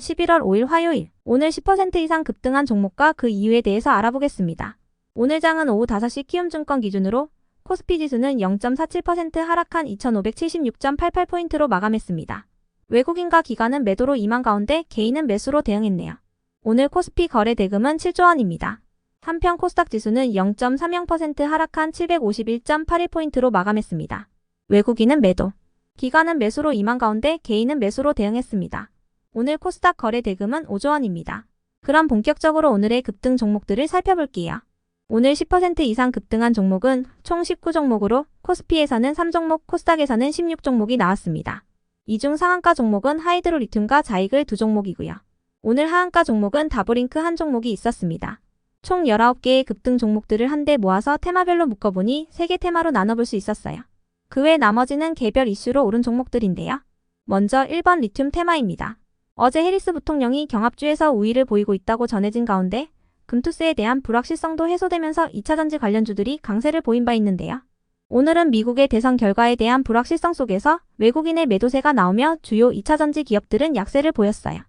11월 5일 화요일, 오늘 10% 이상 급등한 종목과 그 이유에 대해서 알아보겠습니다. 오늘 장은 오후 5시 키움증권 기준으로 코스피 지수는 0.47% 하락한 2576.88포인트로 마감했습니다. 외국인과 기관은 매도로 임한 가운데 개인은 매수로 대응했네요. 오늘 코스피 거래 대금은 7조 원입니다. 한편 코스닥 지수는 0.30% 하락한 751.81포인트로 마감했습니다. 외국인은 매도, 기관은 매수로 임한 가운데 개인은 매수로 대응했습니다. 오늘 코스닥 거래 대금은 5조 원입니다. 그럼 본격적으로 오늘의 급등 종목들을 살펴볼게요. 오늘 10% 이상 급등한 종목은 총 19종목으로 코스피에서는 3종목, 코스닥에서는 16종목이 나왔습니다. 이 중 상한가 종목은 하이드로리튬과 자이글 2종목이고요. 오늘 하한가 종목은 다브링크 1종목이 있었습니다. 총 19개의 급등 종목들을 한데 모아서 테마별로 묶어보니 3개 테마로 나눠볼 수 있었어요. 그 외 나머지는 개별 이슈로 오른 종목들인데요. 먼저 1번 리튬 테마입니다. 어제 해리스 부통령이 경합주에서 우위를 보이고 있다고 전해진 가운데 금투세에 대한 불확실성도 해소되면서 2차전지 관련주들이 강세를 보인 바 있는데요. 오늘은 미국의 대선 결과에 대한 불확실성 속에서 외국인의 매도세가 나오며 주요 2차전지 기업들은 약세를 보였어요.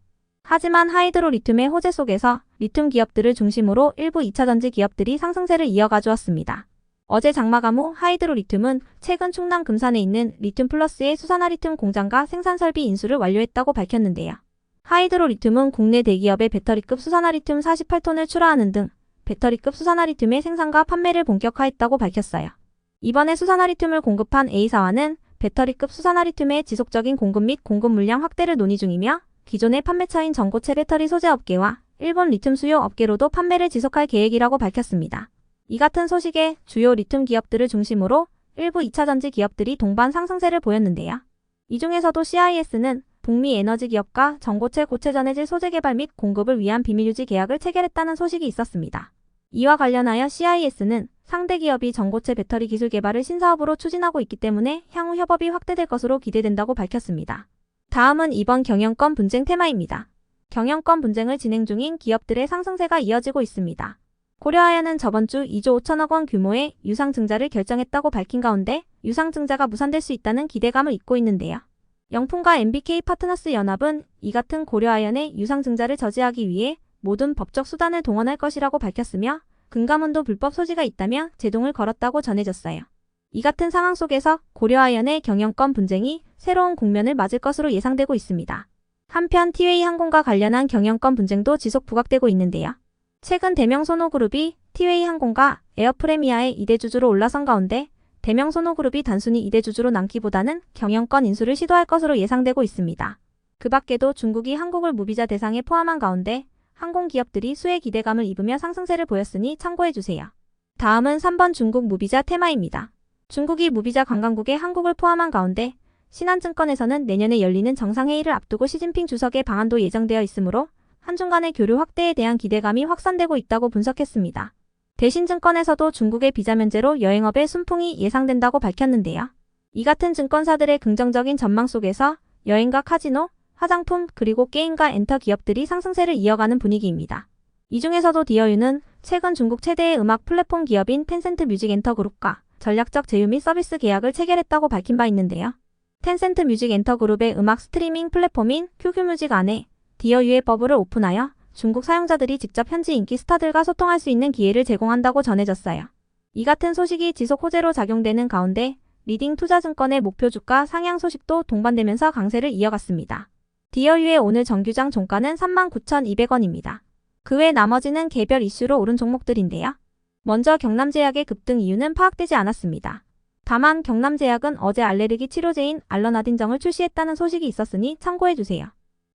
하지만 하이드로리튬의 호재 속에서 리튬 기업들을 중심으로 일부 2차전지 기업들이 상승세를 이어가 주었습니다. 어제 장마감 후 하이드로리튬은 최근 충남 금산에 있는 리튬 플러스의 수산화리튬 공장과 생산 설비 인수를 완료했다고 밝혔는데요. 하이드로리튬은 국내 대기업의 배터리급 수산화리튬 48톤을 출하하는 등 배터리급 수산화리튬의 생산과 판매를 본격화했다고 밝혔어요. 이번에 수산화리튬을 공급한 A사와는 배터리급 수산화리튬의 지속적인 공급 및 공급 물량 확대를 논의 중이며 기존의 판매처인 전고체 배터리 소재 업계와 일본 리튬 수요 업계로도 판매를 지속할 계획이라고 밝혔습니다. 이 같은 소식에 주요 리튬 기업들을 중심으로 일부 2차전지 기업들이 동반 상승세를 보였는데요. 이 중에서도 CIS는 북미 에너지 기업과 전고체 고체 전해질 소재 개발 및 공급을 위한 비밀유지 계약을 체결했다는 소식이 있었습니다. 이와 관련하여 CIS는 상대 기업이 전고체 배터리 기술 개발을 신사업으로 추진하고 있기 때문에 향후 협업이 확대될 것으로 기대된다고 밝혔습니다. 다음은 이번 경영권 분쟁 테마입니다. 경영권 분쟁을 진행 중인 기업들의 상승세가 이어지고 있습니다. 고려아연은 저번 주 2조 5천억 원 규모의 유상증자를 결정했다고 밝힌 가운데 유상증자가 무산될 수 있다는 기대감을 잇고 있는데요. 영풍과 MBK 파트너스 연합은 이 같은 고려아연의 유상증자를 저지하기 위해 모든 법적 수단을 동원할 것이라고 밝혔으며 금감원도 불법 소지가 있다며 제동을 걸었다고 전해졌어요. 이 같은 상황 속에서 고려아연의 경영권 분쟁이 새로운 국면을 맞을 것으로 예상되고 있습니다. 한편 티웨이항공과 관련한 경영권 분쟁도 지속 부각되고 있는데요. 최근 대명손호그룹이 티웨이항공과 에어프레미아의 2대 주주로 올라선 가운데 대명손호그룹이 단순히 2대 주주로 남기보다는 경영권 인수를 시도할 것으로 예상되고 있습니다. 그 밖에도 중국이 한국을 무비자 대상에 포함한 가운데 항공기업들이 수혜 기대감을 입으며 상승세를 보였으니 참고해주세요. 다음은 3번 중국 무비자 테마입니다. 중국이 무비자 관광국에 한국을 포함한 가운데 신한증권에서는 내년에 열리는 정상회의를 앞두고 시진핑 주석의 방한도 예정되어 있으므로 한중 간의 교류 확대에 대한 기대감이 확산되고 있다고 분석했습니다. 대신증권에서도 중국의 비자 면제로 여행업의 순풍이 예상된다고 밝혔는데요. 이 같은 증권사들의 긍정적인 전망 속에서 여행과 카지노, 화장품, 그리고 게임과 엔터 기업들이 상승세를 이어가는 분위기입니다. 이 중에서도 디어유는 최근 중국 최대의 음악 플랫폼 기업인 텐센트 뮤직 엔터 그룹과 전략적 제휴 및 서비스 계약을 체결했다고 밝힌 바 있는데요. 텐센트 뮤직 엔터 그룹의 음악 스트리밍 플랫폼인 QQ뮤직 안에 디어유의 버블을 오픈하여 중국 사용자들이 직접 현지 인기 스타들과 소통할 수 있는 기회를 제공한다고 전해졌어요. 이 같은 소식이 지속 호재로 작용되는 가운데 리딩 투자증권의 목표 주가 상향 소식도 동반되면서 강세를 이어갔습니다. 디어유의 오늘 정규장 종가는 39,200원입니다. 그 외 나머지는 개별 이슈로 오른 종목들인데요. 먼저 경남제약의 급등 이유는 파악되지 않았습니다. 다만 경남제약은 어제 알레르기 치료제인 알러나딘정을 출시했다는 소식이 있었으니 참고해주세요.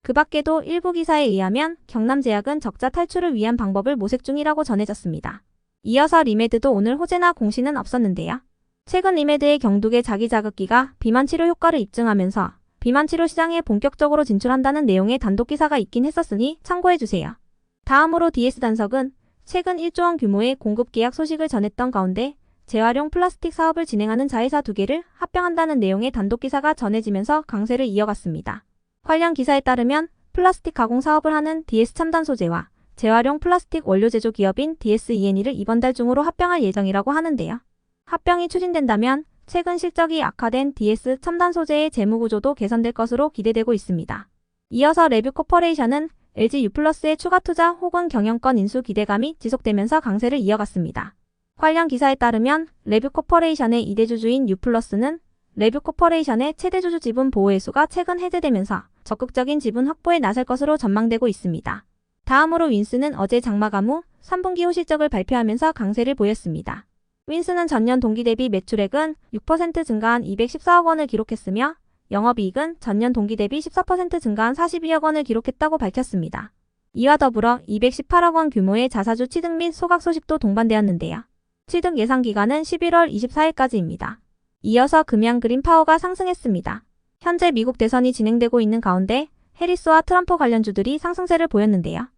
그 밖에도 일부 기사에 의하면 경남제약은 적자 탈출을 위한 방법을 모색 중이라고 전해졌습니다. 이어서 리메드도 오늘 호재나 공시는 없었는데요. 최근 리메드의 경두개 자기자극기가 비만 치료 효과를 입증하면서 비만 치료 시장에 본격적으로 진출한다는 내용의 단독 기사가 있긴 했었으니 참고해주세요. 다음으로 DS단석은 최근 1조 원 규모의 공급 계약 소식을 전했던 가운데 재활용 플라스틱 사업을 진행하는 자회사 2개를 합병한다는 내용의 단독 기사가 전해지면서 강세를 이어갔습니다. 관련 기사에 따르면 플라스틱 가공 사업을 하는 DS첨단 소재와 재활용 플라스틱 원료 제조 기업인 DSENE를 이번 달 중으로 합병할 예정이라고 하는데요. 합병이 추진된다면 최근 실적이 악화된 DS 첨단 소재의 재무 구조도 개선될 것으로 기대되고 있습니다. 이어서 레뷰코퍼레이션은 LG U+의 추가 투자 혹은 경영권 인수 기대감이 지속되면서 강세를 이어갔습니다. 관련 기사에 따르면 레뷰코퍼레이션의 2대 주주인 U+는 레뷰코퍼레이션의 최대 주주 지분 보호 예수가 최근 해제되면서 적극적인 지분 확보에 나설 것으로 전망되고 있습니다. 다음으로 윈스는 어제 장마감 후 3분기 후 실적을 발표하면서 강세를 보였습니다. 윈스는 전년 동기 대비 매출액은 6% 증가한 214억 원을 기록했으며 영업이익은 전년 동기 대비 14% 증가한 42억 원을 기록했다고 밝혔습니다. 이와 더불어 218억 원 규모의 자사주 취득 및 소각 소식도 동반되었는데요. 취득 예상 기간은 11월 24일까지입니다. 이어서 금양 그린파워가 상승했습니다. 현재 미국 대선이 진행되고 있는 가운데 해리스와 트럼프 관련주들이 상승세를 보였는데요.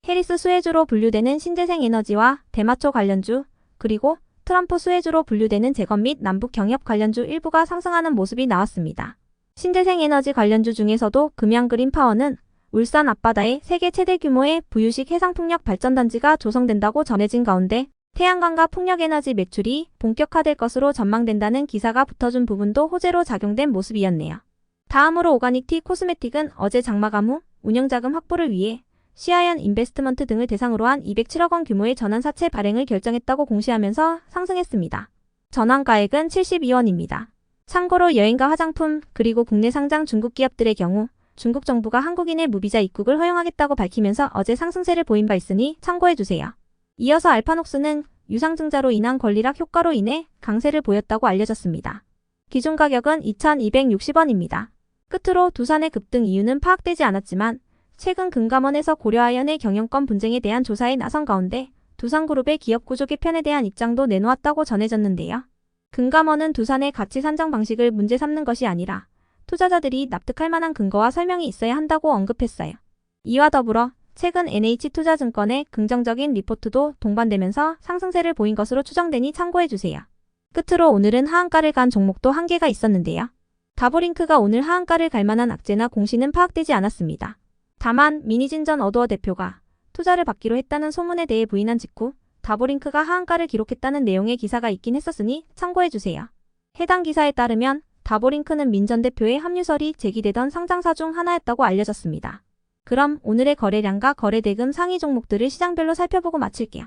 해리스 수혜주로 분류되는 신재생 에너지와 대마초 관련주, 그리고 트럼프 수혜주로 분류되는 재건 및 남북 경협 관련주 일부가 상승하는 모습이 나왔습니다. 신재생 에너지 관련주 중에서도 금양 그린파워는 울산 앞바다에 세계 최대 규모의 부유식 해상풍력 발전단지가 조성된다고 전해진 가운데 태양광과 풍력에너지 매출이 본격화될 것으로 전망된다는 기사가 붙어준 부분도 호재로 작용된 모습이었네요. 다음으로 오가닉티 코스메틱은 어제 장마감 후 운영자금 확보를 위해 시아연 인베스트먼트 등을 대상으로 한 207억 원 규모의 전환사채 발행을 결정했다고 공시하면서 상승했습니다. 전환가액은 72원입니다. 참고로 여행과 화장품 그리고 국내 상장 중국 기업들의 경우 중국 정부가 한국인의 무비자 입국을 허용하겠다고 밝히면서 어제 상승세를 보인 바 있으니 참고해주세요. 이어서 알파녹스는 유상증자로 인한 권리락 효과로 인해 강세를 보였다고 알려졌습니다. 기준 가격은 2,260원입니다. 끝으로 두산의 급등 이유는 파악되지 않았지만 최근 금감원에서 고려아연의 경영권 분쟁에 대한 조사에 나선 가운데 두산그룹의 기업 구조 개편에 대한 입장도 내놓았다고 전해졌는데요. 금감원은 두산의 가치 산정 방식을 문제 삼는 것이 아니라 투자자들이 납득할 만한 근거와 설명이 있어야 한다고 언급했어요. 이와 더불어 최근 NH투자증권의 긍정적인 리포트도 동반되면서 상승세를 보인 것으로 추정되니 참고해주세요. 끝으로 오늘은 하한가를 간 종목도 한 개가 있었는데요. 다보링크가 오늘 하한가를 갈 만한 악재나 공시는 파악되지 않았습니다. 다만 미니진전 어도어 대표가 투자를 받기로 했다는 소문에 대해 부인한 직후 다보링크가 하한가를 기록했다는 내용의 기사가 있긴 했었으니 참고해주세요. 해당 기사에 따르면 다보링크는 민 전 대표의 합류설이 제기되던 상장사 중 하나였다고 알려졌습니다. 그럼 오늘의 거래량과 거래대금 상위 종목들을 시장별로 살펴보고 마칠게요.